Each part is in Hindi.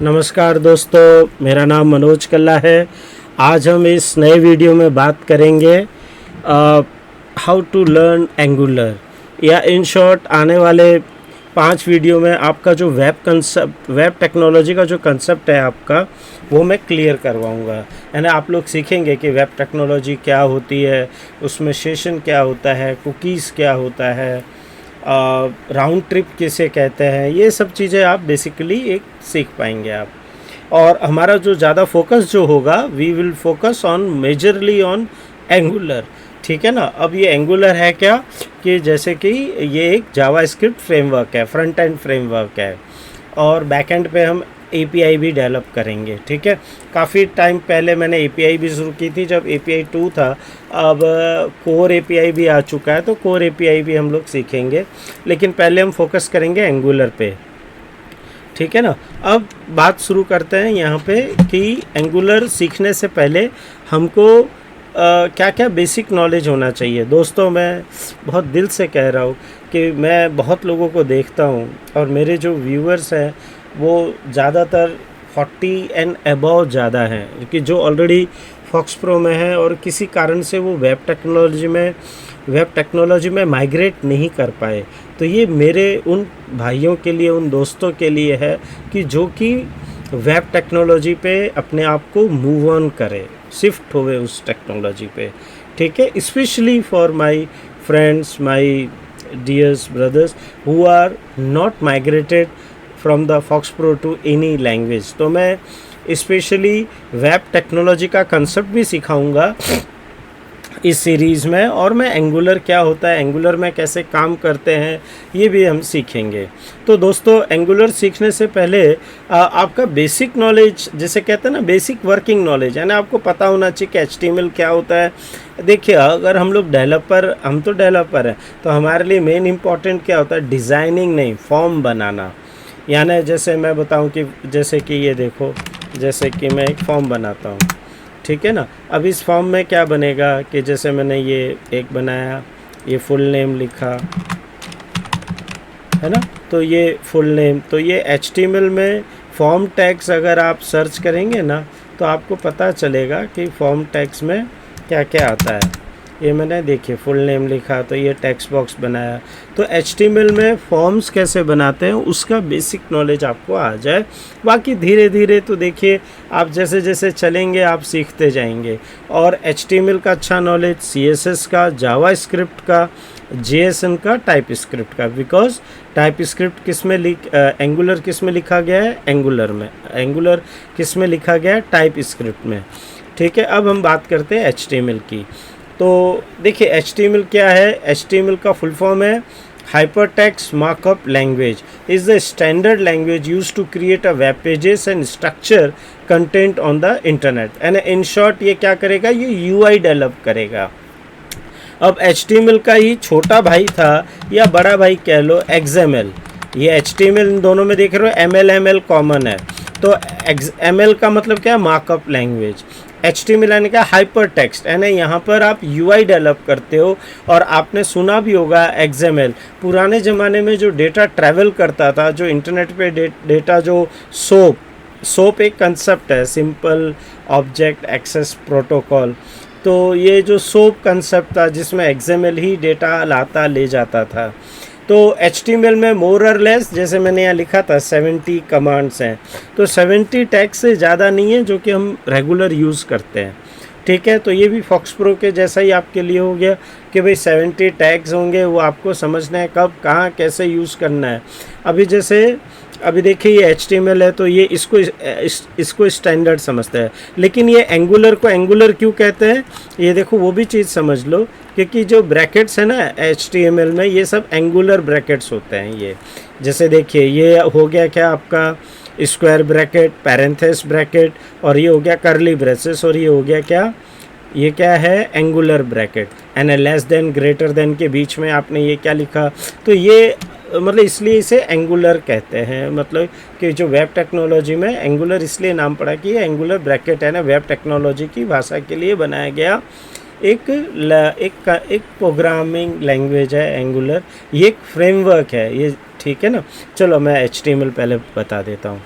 नमस्कार दोस्तों, मेरा नाम मनोज कल्ला है। आज हम इस नए वीडियो में बात करेंगे हाउ टू लर्न एंगुलर, या इन शॉर्ट आने वाले 5 वीडियो में आपका जो वेब टेक्नोलॉजी का जो कंसेप्ट है आपका, वो मैं क्लियर करवाऊंगा। यानी आप लोग सीखेंगे कि वेब टेक्नोलॉजी क्या होती है, उसमें सेशन क्या होता है, कुकीज़ क्या होता है, राउंड ट्रिप किसे कहते हैं, ये सब चीज़ें आप बेसिकली एक सीख पाएंगे आप। और हमारा जो ज़्यादा फोकस जो होगा, we will focus on majorly on Angular. ठीक है ना। अब ये एंगुलर है क्या, कि जैसे कि ये एक जावास्क्रिप्ट फ्रेमवर्क है, फ्रंट एंड फ्रेमवर्क है, और बैक एंड पे हम API भी डेवलप करेंगे। ठीक है। काफ़ी टाइम पहले मैंने API भी शुरू की थी, जब API 2 था। अब कोर API भी आ चुका है, तो कोर API भी हम लोग सीखेंगे, लेकिन पहले हम फोकस करेंगे एंगुलर पे। ठीक है ना। अब बात शुरू करते हैं यहाँ पे कि एंगुलर सीखने से पहले हमको क्या क्या बेसिक नॉलेज होना चाहिए। दोस्तों, मैं बहुत दिल से कह रहा हूँ कि मैं बहुत लोगों को देखता हूँ, और मेरे जो व्यूअर्स हैं वो ज़्यादातर 40 एंड अबव ज़्यादा हैं, कि जो ऑलरेडी फॉक्स प्रो में है और किसी कारण से वो वेब टेक्नोलॉजी में माइग्रेट नहीं कर पाए। तो ये मेरे उन भाइयों के लिए, उन दोस्तों के लिए है कि जो कि वेब टेक्नोलॉजी पे अपने आप को मूव ऑन करे, शिफ्ट होवे उस टेक्नोलॉजी पे। ठीक है। Specially for my friends, my dears brothers who are not migrated from the FoxPro to any language. तो मैं स्पेशली वेब टेक्नोलॉजी का कंसेप्ट भी सिखाऊंगा इस सीरीज़ में, और मैं एंगुलर क्या होता है, एंगुलर में कैसे काम करते हैं, ये भी हम सीखेंगे। तो दोस्तों, एंगुलर सीखने से पहले आपका बेसिक नॉलेज, जिसे कहते हैं ना बेसिक वर्किंग नॉलेज, यानी आपको पता होना चाहिए कि HTML क्या होता है। देखिए, अगर हम लोग हम तो डेवलपर हैं, तो हमारे लिए मेन इंपॉर्टेंट क्या होता है, डिज़ाइनिंग नहीं, फॉर्म बनाना। यानी जैसे मैं बताऊं कि जैसे कि ये देखो, जैसे कि मैं एक फॉर्म बनाता हूं। ठीक है ना। अब इस फॉर्म में क्या बनेगा कि जैसे मैंने ये एक बनाया, ये फुल नेम लिखा है ना, तो ये फुल नेम, तो ये HTML में फॉर्म टैग्स अगर आप सर्च करेंगे ना, तो आपको पता चलेगा कि फॉर्म टैग्स में क्या क्या आता है। ये मैंने देखिए फुल नेम लिखा, तो ये टेक्स्ट बॉक्स बनाया। तो HTML में फॉर्म्स कैसे बनाते हैं उसका बेसिक नॉलेज आपको आ जाए। बाकी धीरे धीरे तो देखिए, आप जैसे जैसे चलेंगे आप सीखते जाएंगे। और HTML का अच्छा नॉलेज, CSS का, जावास्क्रिप्ट का, JSON का, टाइपस्क्रिप्ट का। बिकॉज टाइपस्क्रिप्ट एंगुलर किस में लिखा गया है, एंगुलर किस में लिखा गया है, टाइपस्क्रिप्ट में। ठीक है। अब हम बात करते हैं HTML की। तो देखिए, HTML क्या है। HTML का फुल फॉर्म है hypertext markup language, is the standard language use to create a web pages and structure content on the internet. And in short ये क्या करेगा, ये UI डेवलप करेगा। अब HTML का ही छोटा भाई था, या बड़ा भाई कह लो, XML। ये HTML इन दोनों में देख रहे हो, ML कॉमन है। तो ML का मतलब क्या है, मार्कअप लैंग्वेज। HTML यानी क्या, हाइपर टेक्स्ट, यानी यहाँ पर आप UI डेवलप करते हो। और आपने सुना भी होगा XML, पुराने ज़माने में जो डेटा ट्रैवल करता था, जो इंटरनेट पे डेटा, जो सोप एक कंसेप्ट है, सिंपल ऑब्जेक्ट एक्सेस प्रोटोकॉल। तो ये जो सोप कंसेप्ट था, जिसमें XML ही डेटा लाता ले जाता था। तो HTML में मोर और लेस, जैसे मैंने यहाँ लिखा था, 70 कमांड्स हैं। तो 70 टैग्स से ज़्यादा नहीं है जो कि हम रेगुलर यूज़ करते हैं। ठीक है। तो ये भी फॉक्स प्रो के जैसा ही आपके लिए हो गया कि भाई 70 टैग्स होंगे, वो आपको समझना है कब, कहाँ, कैसे यूज़ करना है। अभी देखिए, ये HTML है, तो ये इसको स्टैंडर्ड समझते हैं। लेकिन ये एंगुलर को एंगुलर क्यों कहते हैं, ये देखो वो भी चीज़ समझ लो, क्योंकि जो ब्रैकेट्स है ना HTML में, ये सब एंगुलर ब्रैकेट्स होते हैं। ये जैसे देखिए, ये हो गया क्या आपका स्क्वायर ब्रैकेट, पैरेंथेसिस ब्रैकेट, और ये हो गया कर्ली ब्रेसेस, और ये हो गया क्या, ये क्या है, angular bracket. And less than, greater than के बीच में आपने ये क्या लिखा, तो ये मतलब इसलिए इसे एंगुलर कहते हैं। मतलब कि जो वेब टेक्नोलॉजी में एंगुलर इसलिए नाम पड़ा कि ये एंगुलर ब्रैकेट है ना, वेब टेक्नोलॉजी की भाषा के लिए बनाया गया एक प्रोग्रामिंग लैंग्वेज है एंगुलर। ये एक फ्रेमवर्क है ये। ठीक है ना। चलो मैं HTML पहले बता देता हूँ।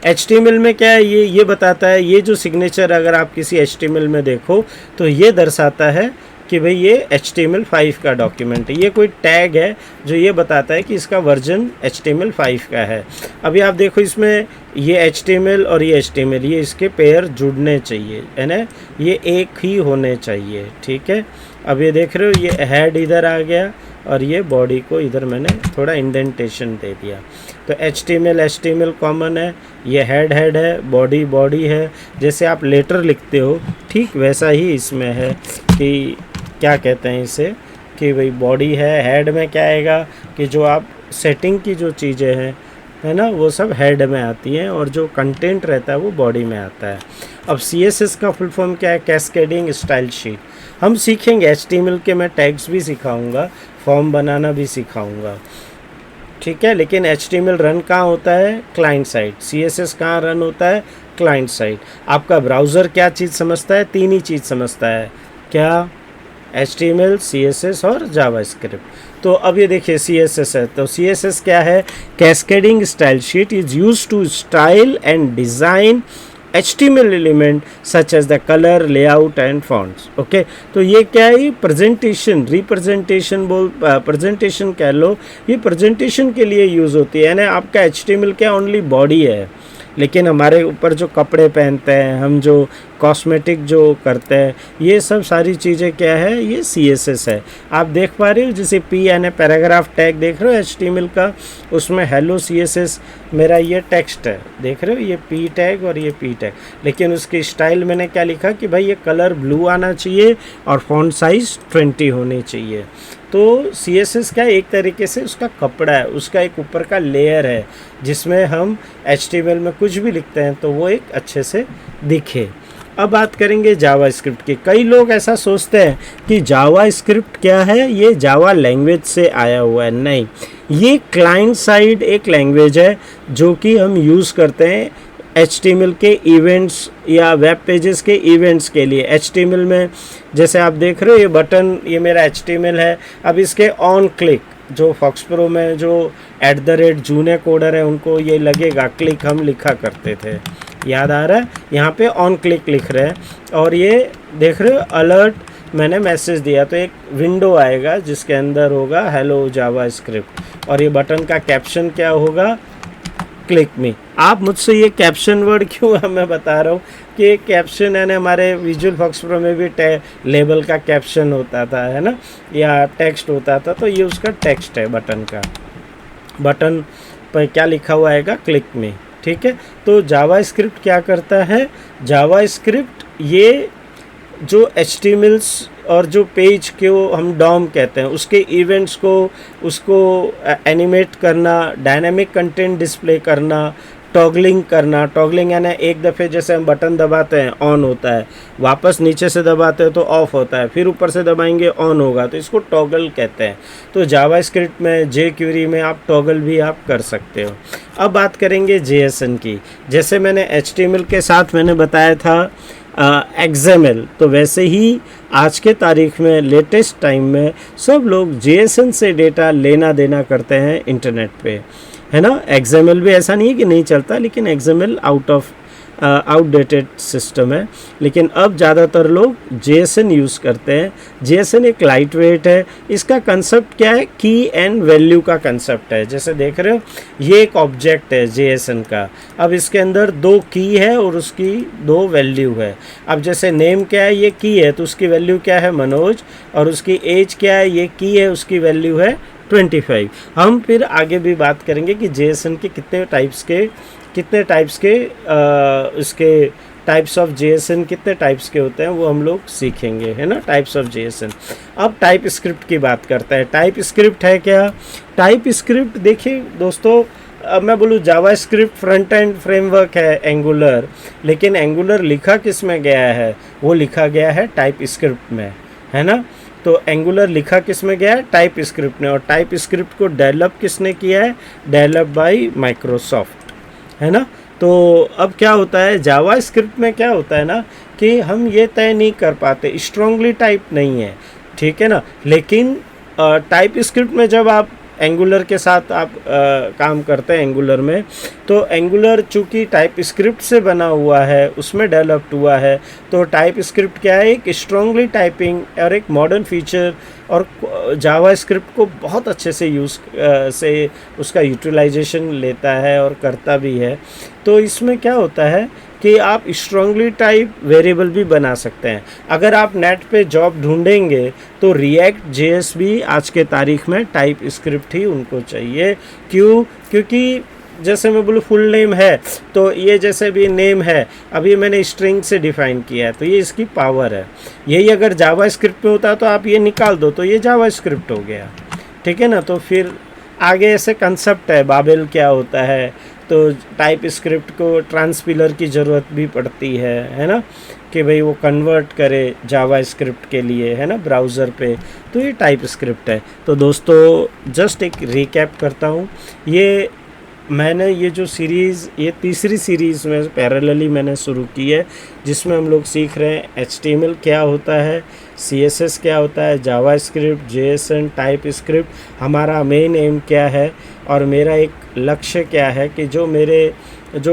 HTML में क्या है, ये बताता है, ये जो सिग्नेचर अगर आप किसी HTML में देखो तो ये दर्शाता है कि भाई ये HTML5 का डॉक्यूमेंट है। ये कोई टैग है जो ये बताता है कि इसका वर्जन HTML5 का है। अभी आप देखो इसमें ये HTML और ये HTML, ये इसके पेयर जुड़ने चाहिए, है ना, ये एक ही होने चाहिए, ठीक है। अब ये देख रहे हो, ये हेड इधर आ गया और ये बॉडी को इधर मैंने थोड़ा इंडेंटेशन दे दिया। तो HTML कॉमन है, ये हेड है, बॉडी है। जैसे आप लेटर लिखते हो ठीक वैसा ही इसमें है कि क्या कहते हैं इसे, कि भाई बॉडी है, हेड में क्या आएगा कि जो आप सेटिंग की जो चीज़ें हैं, है ना, वो सब हेड में आती हैं और जो कंटेंट रहता है वो बॉडी में आता है। अब CSS का फुल फॉर्म क्या है, कैस्केडिंग स्टाइल शीट। हम सीखेंगे HTML के, मैं टैग्स भी सिखाऊंगा, फॉर्म बनाना भी सिखाऊंगा, ठीक है। लेकिन HTML रन कहाँ होता है, क्लाइंट साइड। CSS कहाँ रन होता है, क्लाइंट साइड। आपका ब्राउज़र क्या चीज़ समझता है, तीन ही चीज़ समझता है, क्या, HTML, CSS और जावास्क्रिप्ट। तो अब ये देखिए CSS है, तो CSS क्या है, cascading style sheet is used to style and design HTML element such as the colour, layout and fonts. Okay, तो ये क्या है, प्रेजेंटेशन, रिप्रेजेंटेशन प्रेजेंटेशन कह लो, ये प्रेजेंटेशन के लिए यूज़ होती है ना। आपका HTML क्या ओनली बॉडी है, लेकिन हमारे ऊपर जो कपड़े पहनते हैं, हम जो कॉस्मेटिक जो करते हैं, ये सब सारी चीज़ें क्या है, ये CSS है। आप देख पा रहे हो, जैसे P यानी पैराग्राफ टैग देख रहे हो HTML का, उसमें हेलो CSS मेरा ये टेक्स्ट है, देख रहे हो, ये P टैग और ये P टैग। लेकिन उसकी स्टाइल मैंने क्या लिखा कि भाई ये कलर ब्लू आना चाहिए और फॉन्ट साइज़ 20 होनी चाहिए। तो CSS क्या एक तरीके से उसका कपड़ा है, उसका एक ऊपर का लेयर है जिसमें हम HTML में कुछ भी लिखते हैं तो वो एक अच्छे से दिखे। अब बात करेंगे जावास्क्रिप्ट की। कई लोग ऐसा सोचते हैं कि जावास्क्रिप्ट क्या है, ये जावा लैंग्वेज से आया हुआ है। नहीं, ये क्लाइंट साइड एक लैंग्वेज है जो कि हम यूज़ करते हैं HTML के इवेंट्स या वेब पेजेस के इवेंट्स के लिए। HTML में जैसे आप देख रहे हो ये बटन, ये मेरा HTML है। अब इसके ऑन क्लिक, जो फॉक्स प्रो में जो @जूने कोडर है उनको ये लगेगा, क्लिक हम लिखा करते थे, याद आ रहा है, यहाँ पे ऑन क्लिक लिख रहे हैं। और ये देख रहे हो अलर्ट, मैंने मैसेज दिया तो एक विंडो आएगा जिसके अंदर होगा हेलो जावास्क्रिप्ट, और ये बटन का कैप्शन क्या होगा, क्लिक मी। आप मुझसे ये कैप्शन वर्ड क्यों मैं बता रहा हूँ कि एक कैप्शन है ना, हमारे विजुअल फॉक्स प्रो में भी लेबल का कैप्शन होता था, है ना, या टेक्स्ट होता था, तो ये उसका टेक्स्ट है बटन का। बटन पर क्या लिखा हुआ आएगा, क्लिक मी, ठीक है। तो जावास्क्रिप्ट क्या करता है, जावास्क्रिप्ट ये जो HTML और जो पेज को हम डॉम कहते हैं उसके इवेंट्स को, उसको एनिमेट करना, डायनामिक कंटेंट डिस्प्ले करना, टॉगलिंग करना। टॉगलिंग यानी एक दफ़े जैसे हम बटन दबाते हैं ऑन होता है, वापस नीचे से दबाते हैं तो ऑफ होता है, फिर ऊपर से दबाएंगे ऑन होगा, तो इसको टॉगल कहते हैं। तो जावास्क्रिप्ट में, jQuery में आप टॉगल भी आप कर सकते हो। अब बात करेंगे JSON की। जैसे मैंने HTML के साथ मैंने बताया था XML, तो वैसे ही आज के तारीख में, लेटेस्ट टाइम में सब लोग JSON से डेटा लेना देना करते हैं इंटरनेट पे, है ना। XML भी ऐसा नहीं है कि नहीं चलता, लेकिन XML आउटडेटेड सिस्टम है, लेकिन अब ज़्यादातर लोग JSON यूज़ करते हैं। JSON एक लाइट वेट है। इसका कंसेप्ट क्या है, की एंड वैल्यू का कंसेप्ट है। जैसे देख रहे हो ये एक ऑब्जेक्ट है JSON का, अब इसके अंदर 2 की है और उसकी 2 वैल्यू है। अब जैसे नेम क्या है, ये की है तो उसकी वैल्यू क्या है, मनोज, और उसकी एज क्या है, ये की है, उसकी वैल्यू है 25। हम फिर आगे भी बात करेंगे कि JSON के कितने टाइप्स के उसके टाइप्स ऑफ JSON कितने टाइप्स के होते हैं, वो हम लोग सीखेंगे, है ना, टाइप्स ऑफ JSON। अब टाइप स्क्रिप्ट की बात करते हैं। टाइप स्क्रिप्ट है क्या, टाइप स्क्रिप्ट देखिए दोस्तों, अब मैं बोलूँ जावास्क्रिप्ट फ्रंट एंड फ्रेमवर्क है एंगुलर, लेकिन एंगुलर लिखा किस में गया है, वो लिखा गया है टाइप स्क्रिप्ट में, है ना। तो एंगुलर लिखा किस में गया है, टाइप स्क्रिप्ट ने, और टाइप स्क्रिप्ट को डेवलप किसने किया है, डेवलप बाय माइक्रोसॉफ्ट, है ना। तो अब क्या होता है जावास्क्रिप्ट में, क्या होता है ना कि हम ये तय नहीं कर पाते, स्ट्रांगली टाइप नहीं है, ठीक है ना। लेकिन टाइप स्क्रिप्ट में जब आप एंगुलर के साथ आप काम करते हैं एंगुलर में, तो एंगुलर चूँकि टाइप स्क्रिप्ट से बना हुआ है, उसमें डेवलप्ड हुआ है, तो टाइप स्क्रिप्ट क्या है, एक स्ट्रांगली टाइपिंग और एक मॉडर्न फीचर और जावा स्क्रिप्ट को बहुत अच्छे से से उसका यूटिलाइजेशन लेता है और करता भी है। तो इसमें क्या होता है कि आप स्ट्रांगली टाइप वेरिएबल भी बना सकते हैं। अगर आप नेट पे जॉब ढूंढेंगे तो रिएक्ट जेएस भी आज के तारीख में टाइप स्क्रिप्ट ही उनको चाहिए। क्यों? क्योंकि जैसे मैं बोलूँ फुल नेम है, तो ये जैसे भी नेम है, अभी मैंने स्ट्रिंग से डिफ़ाइन किया है, तो ये इसकी पावर है। यही अगर जावा स्क्रिप्ट में होता तो आप ये निकाल दो, तो ये जावा स्क्रिप्ट हो गया, ठीक है ना। तो फिर आगे ऐसे कंसेप्ट है, बाबेल क्या होता है, तो टाइप स्क्रिप्ट को ट्रांसपिलर की ज़रूरत भी पड़ती है ना, कि भाई वो कन्वर्ट करे जावा स्क्रिप्ट के लिए, है ना, ब्राउज़र पे। तो ये टाइप स्क्रिप्ट है। तो दोस्तों जस्ट एक रिकैप करता हूँ, ये मैंने ये जो सीरीज़, ये तीसरी सीरीज़ में पैरेलली मैंने शुरू की है, जिसमें हम लोग सीख रहे हैं HTML क्या होता है, CSS क्या होता है, जावा स्क्रिप्ट, JSON, टाइप स्क्रिप्ट, हमारा मेन एम क्या है और मेरा एक लक्ष्य क्या है कि जो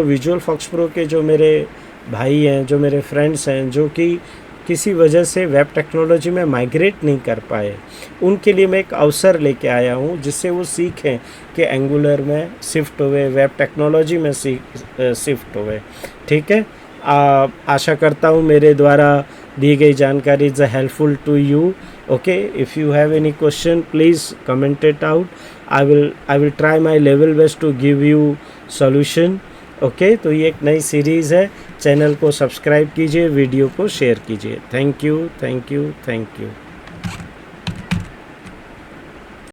विजुअल फॉक्स प्रो के जो मेरे भाई हैं, जो मेरे फ्रेंड्स हैं, जो कि किसी वजह से वेब टेक्नोलॉजी में माइग्रेट नहीं कर पाए, उनके लिए मैं एक अवसर लेके आया हूँ, जिससे वो सीखें कि एंगुलर में शिफ्ट हुए, वेब टेक्नोलॉजी में शिफ्ट हुए, ठीक है। आशा करता हूँ मेरे द्वारा दी गई जानकारी is helpful to you. Okay, if you have any question please comment it out, I will try my level best to give you solution. Okay, तो ये एक नई सीरीज़ है, चैनल को सब्सक्राइब कीजिए, वीडियो को शेयर कीजिए। Thank you, thank you, thank you.